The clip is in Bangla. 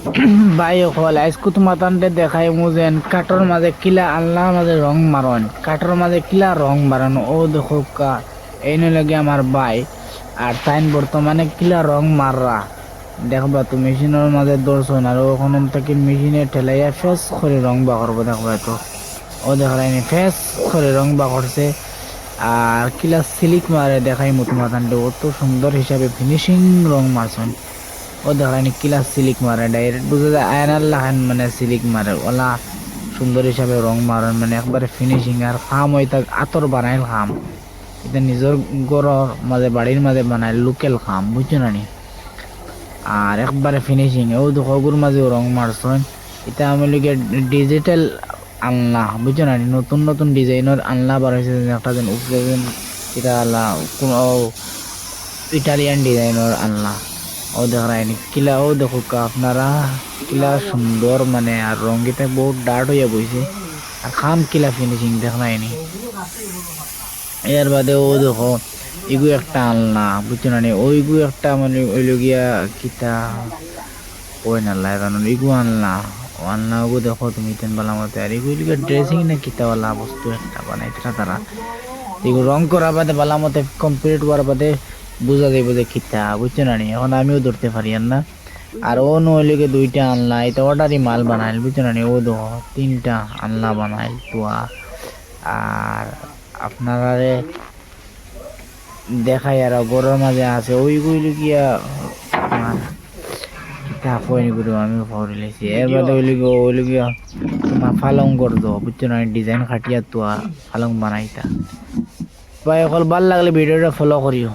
ভাই হল আজকে তোমার তান্ডে দেখাই মুজেন কাঠর মাঝে কিলা আল্লাহ মাঝে রং মারন কাঠর মাঝে কিলা রং মারানো ও দেখো কা এই লাগে আমার ভাই আর তাইন বর্তমানে কিলা রং মাররা দেখবা তো মেশিনের মাঝে দর্শন আর ওখান থেকে মেশিনে ঠেলাইয়া ফেস করে রং বা করবো দেখবা তো ও দেখাইনি ফেস করে রং বা করছে আর কিলা সিলিক মারে দেখাই তোমার তান্ডে অত সুন্দর হিসাবে ফিনিশিং রং মারছেন ও দেখায়নি কিলা সিলিক মারে ডাইরেক্ট বুঝা যায় আয়নার লাহান মানে সিলিক মারে ওলা সুন্দর হিসাবে রং মারেন মানে একবারে ফিনিশিং আর খাম ওই তাক আতর বানাইল খাম এটা নিজের গড়র মাঝে বাড়ির মাঝে বানাইল লোকেল খাম বুঝছো না নি আর একবারে ফিনিশিং ও দুখগুর মাঝেও রং মারছেন এটা আমি লিগে ডিজিটাল আনলা বুঝছো না নি নতুন নতুন ডিজাইনের আনলা বার হয়েছে একটা যেন উপরে এটা আল্লাহ কোনো ইটালিয়ান ডিজাইনের আনলা ও দেখায়নি কিলা ও দেখো আপনারা কিলা সুন্দর মানে আর রঙিটা বহুত ডার্ট হইয়া বইছে আর খাম কিলা ফিনিশিং দেখায়নি এর বাদে ও দেখো এগু একটা আনলা বুঝছো না ওইগু একটা মানে ওইল গিয়া কিতা ওই নাল্লা কারণ এগু আনলা ও আনলা ওগু দেখো তুমি তেন বালা মতে আর এগু লিগে ড্রেসিং না কিতাওয়ালা বস্তু একটা বানাইতরা তারা এগু রং করা বাদে বালা মতে কমপ্লিট হওয়ার বাদে বুঝা যাইব যে কিতা বুঝছো না এখন আমিও ধরতে পারি না আর ও নইলে দুইটা আনলা এটা অর্ডারই মাল বানাইল বুঝছো না ও দো তিনটা আনলা বানাইল তোয়া আর আপনারা দেখাই আর গরুর মাঝে আছে ওইগুলি গিয়া আমার কিতা কইনি গুরু আমি পাহরি লাইছি এর বাদে ওইলি গিয়া তোমার ফালং করতো বুঝছো না ডিজাইন খাটিয়া তোয়া ফালং বানাইতা ভাই অকল ভাল লাগলে ভিডিওটা ফলো করিও।